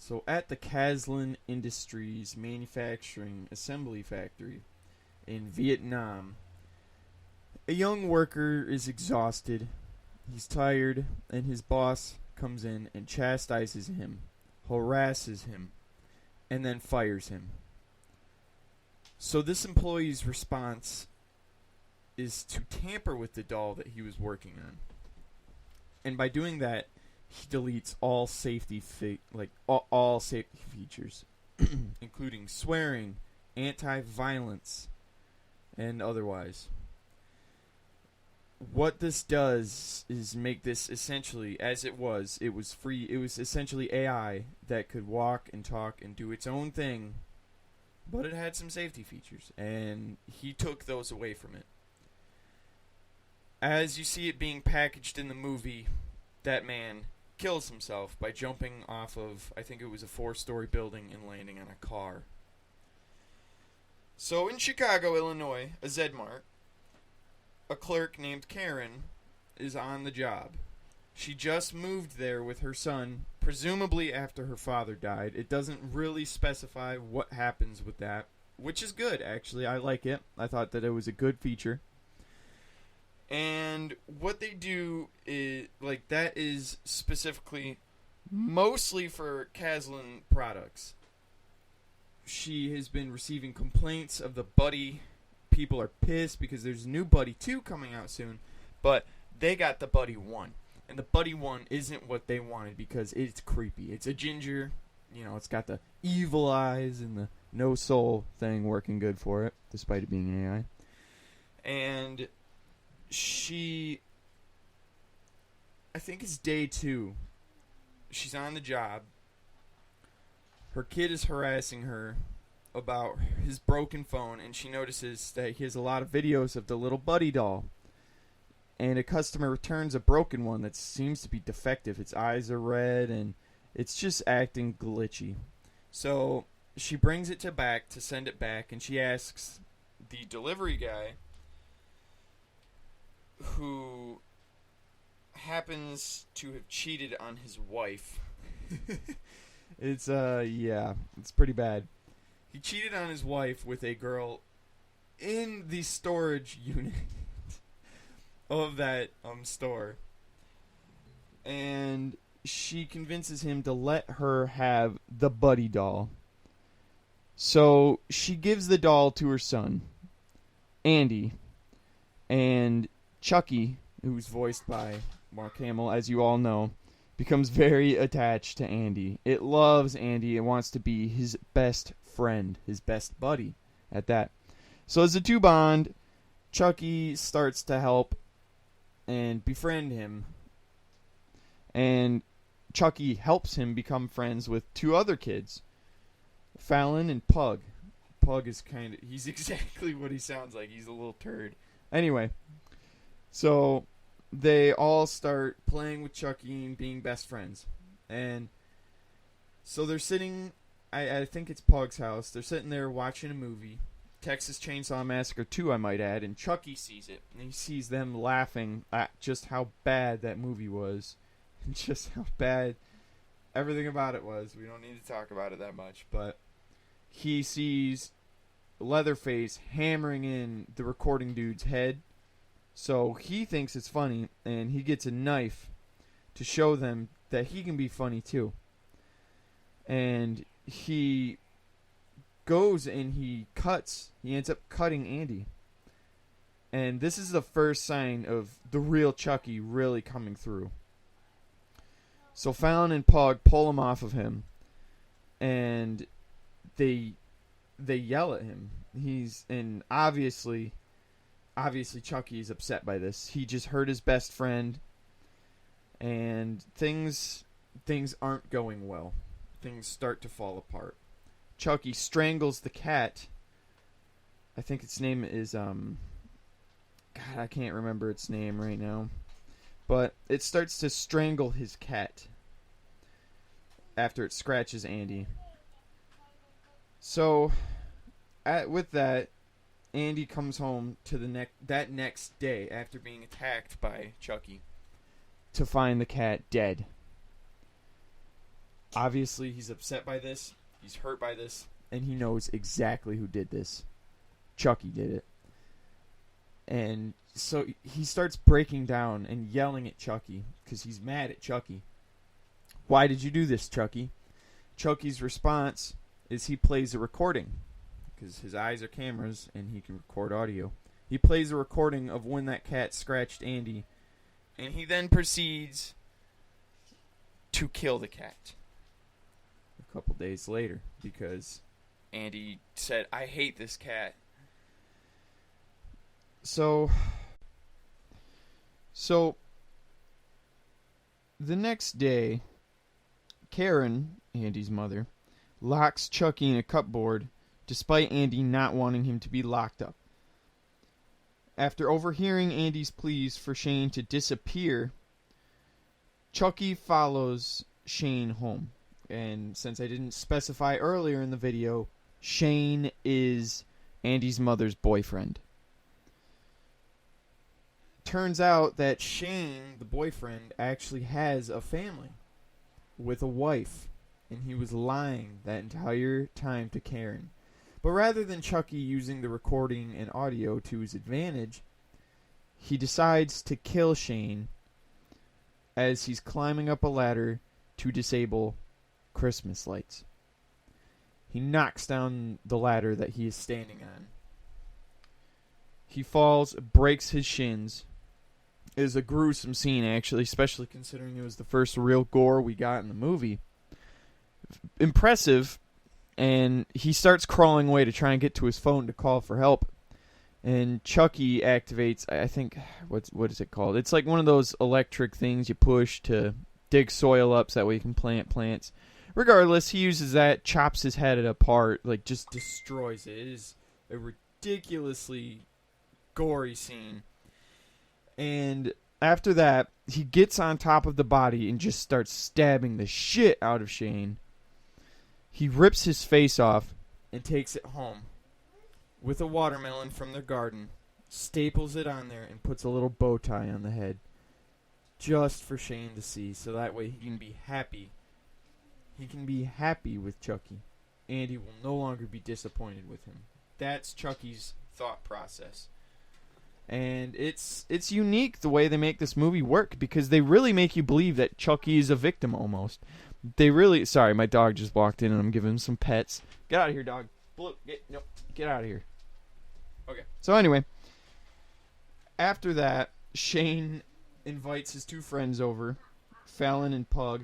So at the Caslin Industries manufacturing assembly factory in Vietnam, a young worker is exhausted. He's tired, and his boss comes in and chastises him, harasses him, and then fires him. So this employee's response is to tamper with the doll that he was working on. And by doing that, he deletes all all safety features, including swearing, anti-violence, and otherwise. What this does is make this essentially, as it was free. It was essentially AI that could walk and talk and do its own thing, but it had some safety features, and he took those away from it. As you see it being packaged in the movie, that man kills himself by jumping off of, I think it was a 4-story building and landing on a car. So in Chicago, Illinois, a Zedmart, a clerk named Karen is on the job. She just moved there with her son, presumably after her father died. It doesn't really specify what happens with that, which is good, actually. I like it. I thought that it was a good feature. And what they do is, that is specifically mostly for Caslin products. She has been receiving complaints of the Buddy. People are pissed because there's a new Buddy 2 coming out soon, but they got the Buddy 1. And the Buddy 1 isn't what they wanted because it's creepy. It's a ginger, it's got the evil eyes and the no soul thing working good for it, despite it being AI. And I think it's day 2. She's on the job. Her kid is harassing her about his broken phone, and she notices that he has a lot of videos of the little Buddy doll. And a customer returns a broken one that seems to be defective. Its eyes are red, and it's just acting glitchy. So she brings it to send it back, and she asks the delivery guy, who happens to have cheated on his wife. It's pretty bad. He cheated on his wife with a girl in the storage unit of that store. And she convinces him to let her have the Buddy doll. So she gives the doll to her son, Andy, and Chucky, who's voiced by Mark Hamill, as you all know, becomes very attached to Andy. It loves Andy and wants to be his best friend, his best buddy at that. So as the two bond, Chucky starts to help and befriend him. And Chucky helps him become friends with 2 other kids, Fallon and Pug. Pug is he's exactly what he sounds like. He's a little turd. Anyway, so they all start playing with Chucky and being best friends. And so they're sitting, I think it's Pug's house. They're sitting there watching a movie, Texas Chainsaw Massacre 2, I might add, and Chucky sees it. And he sees them laughing at just how bad that movie was. And just how bad everything about it was. We don't need to talk about it that much. But he sees Leatherface hammering in the recording dude's head. So he thinks it's funny, and he gets a knife to show them that he can be funny too. And he goes and he ends up cutting Andy. And this is the first sign of the real Chucky really coming through. So Fallon and Pug pull him off of him, and they yell at him. And obviously Chucky is upset by this. He just hurt his best friend, and things aren't going well. Things start to fall apart. Chucky strangles the cat. I think its name is God, I can't remember its name right now. But it starts to strangle his cat after it scratches Andy. So, with that, Andy comes home to that next day after being attacked by Chucky to find the cat dead. Obviously, he's upset by this. He's hurt by this. And he knows exactly who did this. Chucky did it. And so he starts breaking down and yelling at Chucky because he's mad at Chucky. Why did you do this, Chucky? Chucky's response is he plays a recording because his eyes are cameras and he can record audio. He plays a recording of when that cat scratched Andy, and he then proceeds to kill the cat a couple days later because Andy said, "I hate this cat." So the next day, Karen, Andy's mother, locks Chucky in a cupboard despite Andy not wanting him to be locked up. After overhearing Andy's pleas for Shane to disappear, Chucky follows Shane home. And since I didn't specify earlier in the video, Shane is Andy's mother's boyfriend. Turns out that Shane, the boyfriend, actually has a family with a wife, and he was lying that entire time to Karen. But rather than Chucky using the recording and audio to his advantage, he decides to kill Shane as he's climbing up a ladder to disable Christmas lights. He knocks down the ladder that he is standing on. He falls, breaks his shins. It is a gruesome scene, actually, especially considering it was the first real gore we got in the movie. Impressive, and he starts crawling away to try and get to his phone to call for help. And Chucky activates, I think, what is it called? It's like one of those electric things you push to dig soil up so that way you can plant plants. Regardless, he uses that, chops his head apart, like just destroys it. It is a ridiculously gory scene. And after that, he gets on top of the body and just starts stabbing the shit out of Shane. He rips his face off and takes it home with a watermelon from their garden, staples it on there, and puts a little bow tie on the head just for Shane to see, so that way he can be happy. He can be happy with Chucky. Andy will no longer be disappointed with him. That's Chucky's thought process. And it's unique the way they make this movie work, because they really make you believe that Chucky is a victim almost. They really... Sorry, my dog just walked in and I'm giving him some pets. Get out of here, dog. Get out of here. Okay. So anyway, after that, Shane invites his two friends over, Fallon and Pug,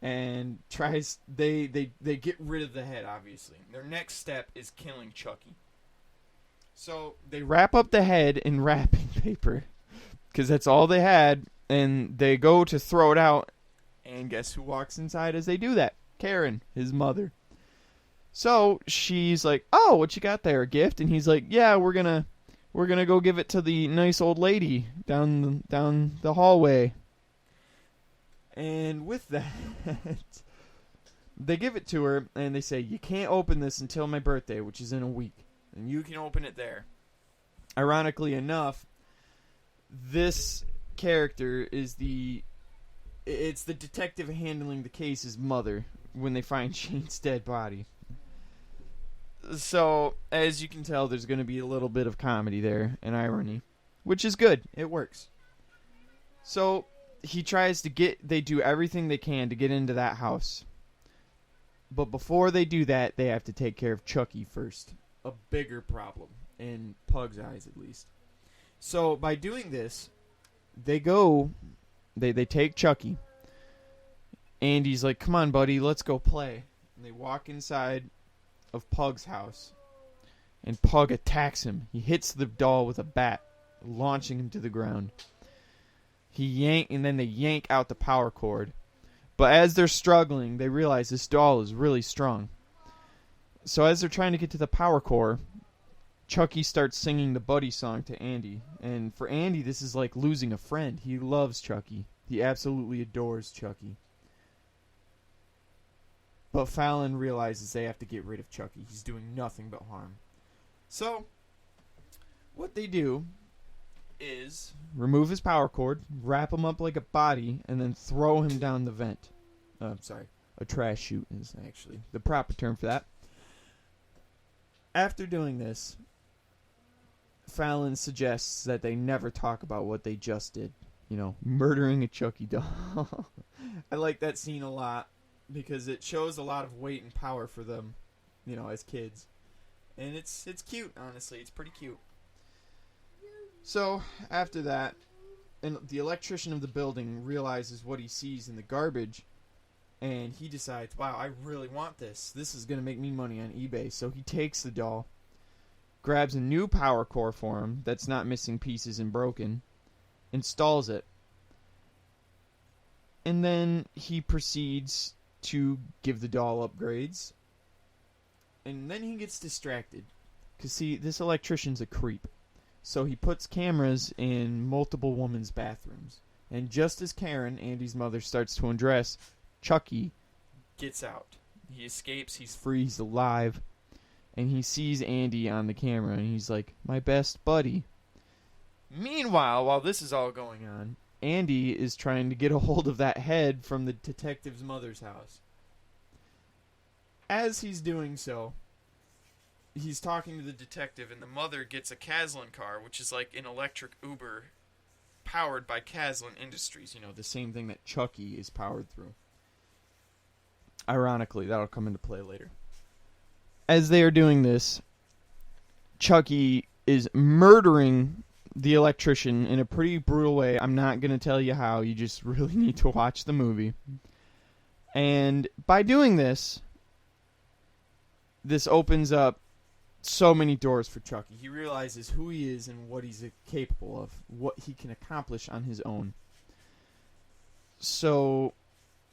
and tries... They get rid of the head, obviously. Their next step is killing Chucky. So they wrap up the head in wrapping paper, because that's all they had, and they go to throw it out, and guess who walks inside as they do that? Karen, his mother. So she's like, "Oh, what you got there? A gift?" And he's like, "Yeah, we're gonna go give it to the nice old lady down the hallway." And with that, they give it to her, and they say, "You can't open this until my birthday, which is in a week. And you can open it there." Ironically enough, this character is it's the detective handling the case's mother when they find Shane's dead body. So, as you can tell, there's going to be a little bit of comedy there and irony, which is good. It works. So, they do everything they can to get into that house. But before they do that, they have to take care of Chucky first. A bigger problem, in Pug's eyes at least. So by doing this, they take Chucky. Andy's like, "Come on, buddy, let's go play." And they walk inside of Pug's house, and Pug attacks him. He hits the doll with a bat, launching him to the ground. Then they yank out the power cord. But as they're struggling, they realize this doll is really strong. So as they're trying to get to the power core, Chucky starts singing the buddy song to Andy. And for Andy, this is like losing a friend. He loves Chucky. He absolutely adores Chucky. But Fallon realizes they have to get rid of Chucky. He's doing nothing but harm. So, what they do is remove his power cord, wrap him up like a body, and then throw him down the vent. A trash chute is actually the proper term for that. After doing this, Fallon suggests that they never talk about what they just did. You know, murdering a Chucky doll. I like that scene a lot because it shows a lot of weight and power for them, you know, as kids. And it's cute, honestly. It's pretty cute. So, after that, and the electrician of the building realizes what he sees in the garbage, and he decides, wow, I really want this. This is going to make me money on eBay. So he takes the doll, grabs a new power core for him that's not missing pieces and broken, installs it, and then he proceeds to give the doll upgrades, and then he gets distracted. Because, see, this electrician's a creep. So he puts cameras in multiple women's bathrooms. And just as Karen, Andy's mother, starts to undress, Chucky gets out. He escapes, he's free, he's alive. And he sees Andy on the camera, and he's like, my best buddy. Meanwhile, while this is all going on, Andy is trying to get a hold of that head from the detective's mother's house. As he's doing so, he's talking to the detective, and the mother gets a Caslin car, which is like an electric Uber powered by Caslin Industries. You know, the same thing that Chucky is powered through. Ironically, that'll come into play later. As they are doing this, Chucky is murdering the electrician in a pretty brutal way. I'm not going to tell you how. You just really need to watch the movie. And by doing this opens up so many doors for Chucky. He realizes who he is and what he's capable of, what he can accomplish on his own. So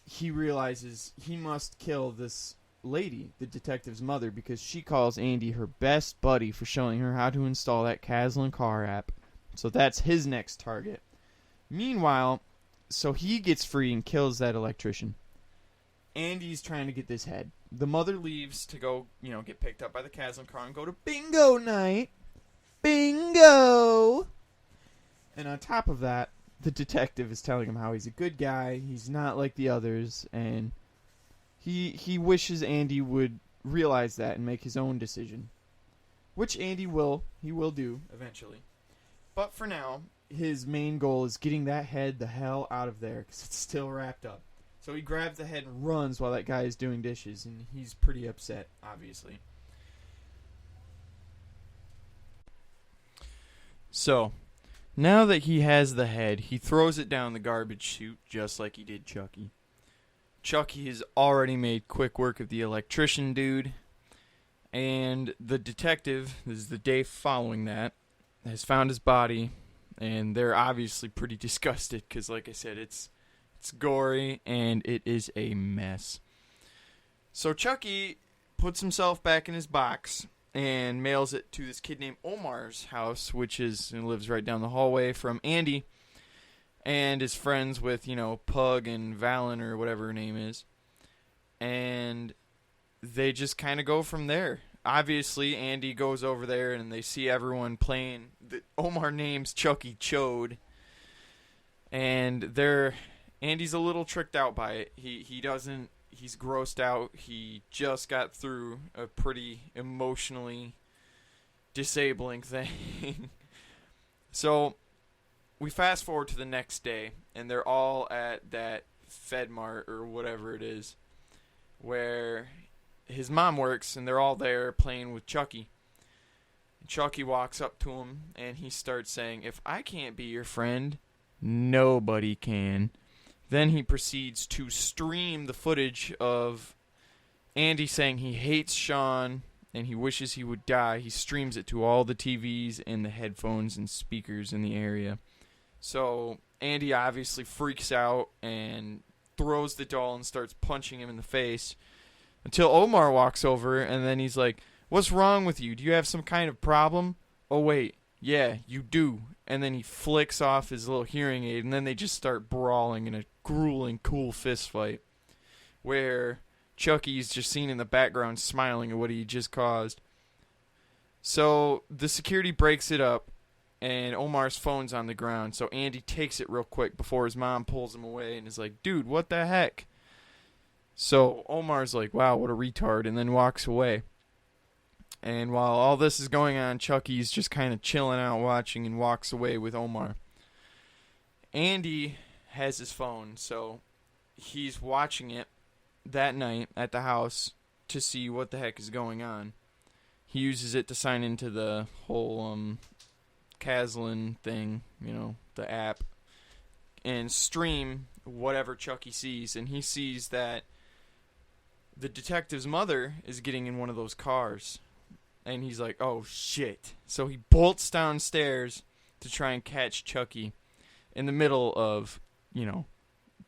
he realizes he must kill this lady, the detective's mother, because she calls Andy her best buddy for showing her how to install that Caslin car app. So that's his next target. Meanwhile, so he gets free and kills that electrician. Andy's trying to get this head. The mother leaves to go, you know, get picked up by the Caslin car and go to bingo night. Bingo! And on top of that, the detective is telling him how he's a good guy, he's not like the others, and he wishes Andy would realize that and make his own decision. Which Andy will. He will do, eventually. But for now, his main goal is getting that head the hell out of there, because it's still wrapped up. So he grabs the head and runs while that guy is doing dishes, and he's pretty upset, obviously. So, now that he has the head, he throws it down the garbage chute, just like he did Chucky. Chucky has already made quick work of the electrician dude, and the detective, this is the day following that, has found his body, and they're obviously pretty disgusted, because like I said, it's gory, and it is a mess. So Chucky puts himself back in his box and mails it to this kid named Omar's house, which lives right down the hallway from Andy, and is friends with, you know, Pug and Valen or whatever her name is. And they just kind of go from there. Obviously, Andy goes over there and they see everyone playing. Omar names Chucky Chode. And Andy's a little tricked out by it. He's grossed out. He just got through a pretty emotionally disabling thing. So we fast forward to the next day, and they're all at that FedMart or whatever it is, where his mom works, and they're all there playing with Chucky. And Chucky walks up to him, and he starts saying, "If I can't be your friend, nobody can." Then he proceeds to stream the footage of Andy saying he hates Sean and he wishes he would die. He streams it to all the TVs and the headphones and speakers in the area. So Andy obviously freaks out and throws the doll and starts punching him in the face until Omar walks over, and then he's like, "What's wrong with you? Do you have some kind of problem?" "Oh, wait. Yeah, you do." And then he flicks off his little hearing aid, and then they just start brawling in a grueling, cool fist fight, where Chucky's just seen in the background smiling at what he just caused. So the security breaks it up, and Omar's phone's on the ground, so Andy takes it real quick before his mom pulls him away and is like, "Dude, what the heck?" So Omar's like, wow, what a retard, and then walks away. And while all this is going on, Chucky's just kind of chilling out watching and walks away with Omar. Andy has his phone, so he's watching it that night at the house to see what the heck is going on. He uses it to sign into the whole Caslin thing, the app, and stream whatever Chucky sees. And he sees that the detective's mother is getting in one of those cars. And he's like, oh shit. So he bolts downstairs to try and catch Chucky in the middle of,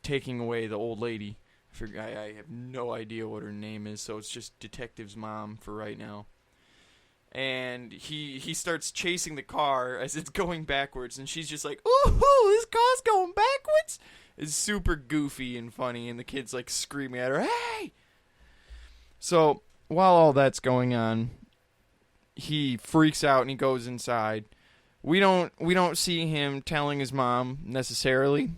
taking away the old lady. I have no idea what her name is, so it's just detective's mom for right now. And he starts chasing the car as it's going backwards, and she's just like, ooh, this car's going backwards? It's super goofy and funny, and the kid's like screaming at her, hey! So, while all that's going on, he freaks out and he goes inside. We don't see him telling his mom necessarily,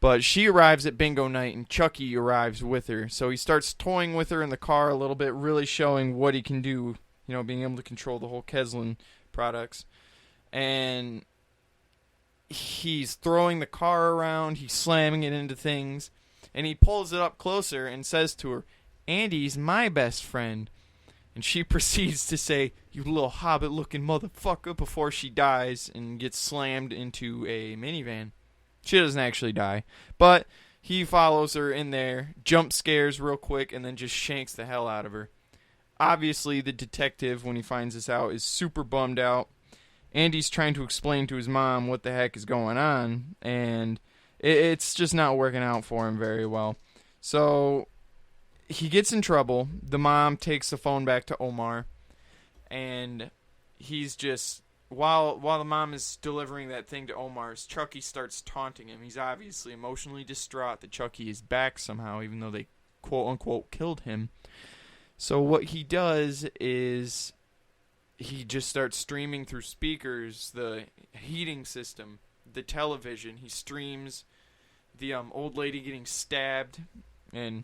but she arrives at bingo night and Chucky arrives with her. So he starts toying with her in the car a little bit, really showing what he can do, being able to control the whole Caslin products. And he's throwing the car around, he's slamming it into things, and he pulls it up closer and says to her, Andy's my best friend. And she proceeds to say, you little hobbit-looking motherfucker, before she dies and gets slammed into a minivan. She doesn't actually die, but he follows her in there, jump scares real quick, and then just shanks the hell out of her. Obviously, the detective, when he finds this out, is super bummed out. Andy's trying to explain to his mom what the heck is going on, and it's just not working out for him very well. So he gets in trouble. The mom takes the phone back to Omar, and he's just, while the mom is delivering that thing to Omar, Chucky starts taunting him. He's obviously emotionally distraught that Chucky is back somehow, even though they quote-unquote killed him. So what he does is he just starts streaming through speakers, the heating system, the television. He streams the old lady getting stabbed, and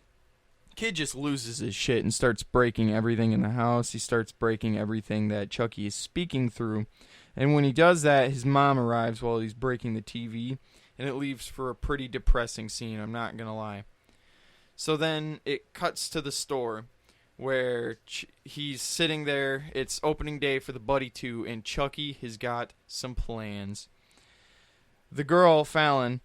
kid just loses his shit and starts breaking everything in the house. He starts breaking everything that Chucky is speaking through. And when he does that, his mom arrives while he's breaking the TV, and it leaves for a pretty depressing scene, I'm not going to lie. So then it cuts to the store where he's sitting there. It's opening day for the Buddy 2, and Chucky has got some plans. The girl, Fallon,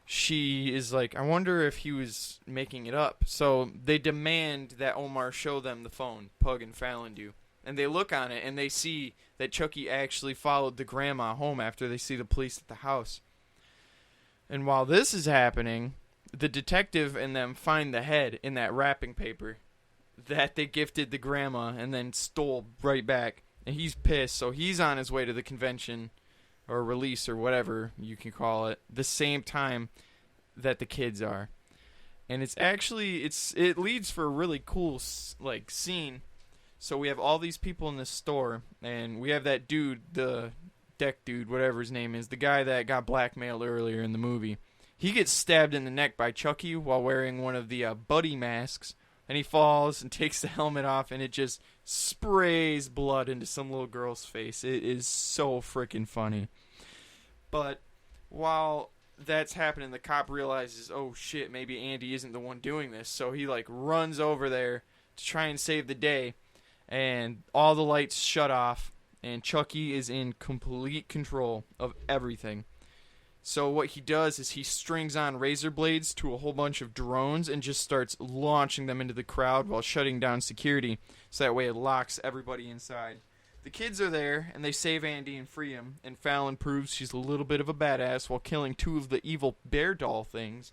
she is like, I wonder if he was making it up. So they demand that Omar show them the phone, Pug and Fallon do. And they look on it, and they see that Chucky actually followed the grandma home after they see the police at the house. And while this is happening, the detective and them find the head in that wrapping paper that they gifted the grandma and then stole right back. And he's pissed, so he's on his way to the convention or release or whatever you can call it, the same time that the kids are. And it's actually, it leads for a really cool scene. So we have all these people in this store, and we have that dude, the deck dude, whatever his name is, the guy that got blackmailed earlier in the movie. He gets stabbed in the neck by Chucky while wearing one of the Buddy masks, and he falls and takes the helmet off, and it just sprays blood into some little girl's face. It is so freaking funny. But while that's happening, the cop realizes, oh shit, maybe Andy isn't the one doing this. So he runs over there to try and save the day, and all the lights shut off, and Chucky is in complete control of everything. So what he does is he strings on razor blades to a whole bunch of drones and just starts launching them into the crowd while shutting down security, so that way it locks everybody inside. The kids are there, and they save Andy and free him, and Fallon proves she's a little bit of a badass while killing two of the evil bear doll things.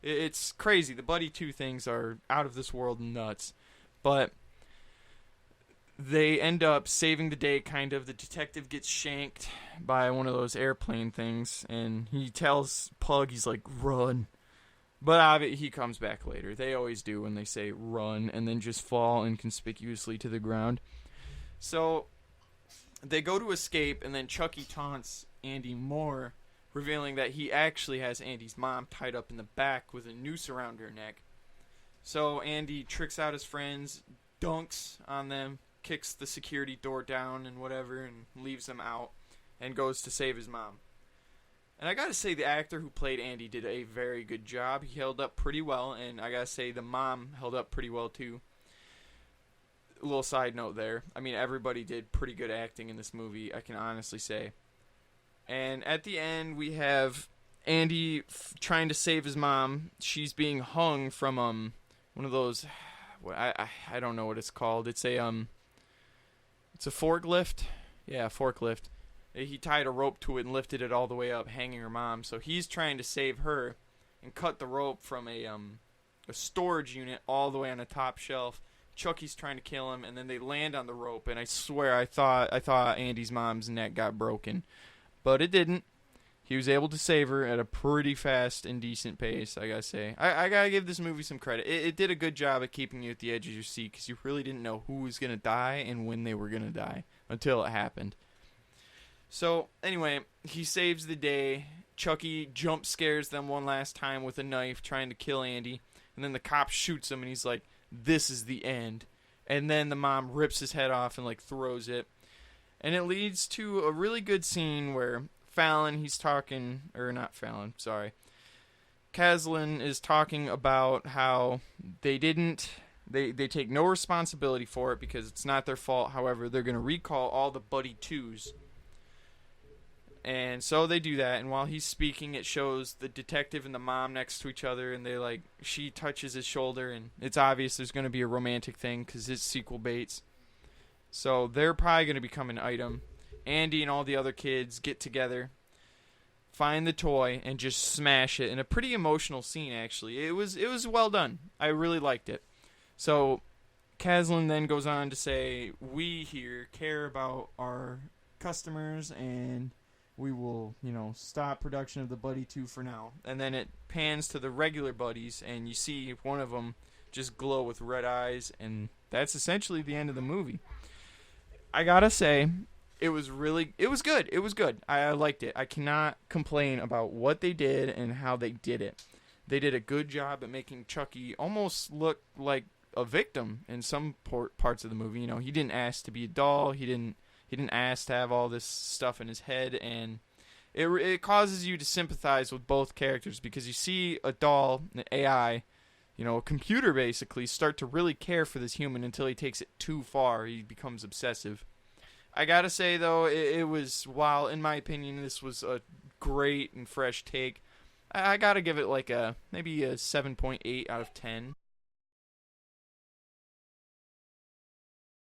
It's crazy. The Buddy 2 things are out of this world nuts. But they end up saving the day, kind of. The detective gets shanked by one of those airplane things, and he tells Pug, he's like, run. But he comes back later. They always do when they say run, and then just fall inconspicuously to the ground. So they go to escape, and then Chucky taunts Andy more, revealing that he actually has Andy's mom tied up in the back with a noose around her neck. So Andy tricks out his friends, dunks on them, kicks the security door down and whatever, and leaves them out, and goes to save his mom. And I gotta say, the actor who played Andy did a very good job. He held up pretty well, and I gotta say, the mom held up pretty well too. A little side note there. I mean, everybody did pretty good acting in this movie, I can honestly say. And at the end, we have Andy trying to save his mom. She's being hung from one of those. I don't know what it's called. It's a forklift. Yeah, forklift. He tied a rope to it and lifted it all the way up, hanging her mom. So he's trying to save her and cut the rope from a storage unit all the way on the top shelf. Chucky's trying to kill him, and then they land on the rope. And I swear, I thought Andy's mom's neck got broken, but it didn't. He was able to save her at a pretty fast and decent pace, I gotta say. I gotta give this movie some credit. It did a good job at keeping you at the edge of your seat, because you really didn't know who was gonna die and when they were gonna die until it happened. So, anyway, he saves the day. Chucky jump scares them one last time with a knife, trying to kill Andy. And then the cop shoots him, and he's like, this is the end. And then the mom rips his head off and, throws it. And it leads to a really good scene where Fallon, he's talking, or not Fallon, sorry. Kazlan is talking about how they take no responsibility for it because it's not their fault. However, they're going to recall all the Buddy 2s. And so they do that, and while he's speaking, it shows the detective and the mom next to each other, and she touches his shoulder, and it's obvious there's going to be a romantic thing because it's sequel baits. So they're probably going to become an item. Andy and all the other kids get together, find the toy, and just smash it in a pretty emotional scene, actually. It was well done. I really liked it. So Kazlan then goes on to say, we here care about our customers, and we will, stop production of the Buddy 2 for now. And then it pans to the regular Buddies, and you see one of them just glow with red eyes, and that's essentially the end of the movie. I gotta say, it was good. It was good. I liked it. I cannot complain about what they did and how they did it. They did a good job at making Chucky almost look like a victim in some parts of the movie. He didn't ask to be a doll. He didn't ask to have all this stuff in his head, and it causes you to sympathize with both characters because you see a doll, an AI, a computer basically, start to really care for this human until he takes it too far. He becomes obsessive. I gotta say, though, it was, while in my opinion this was a great and fresh take, I gotta give it maybe a 7.8 out of 10.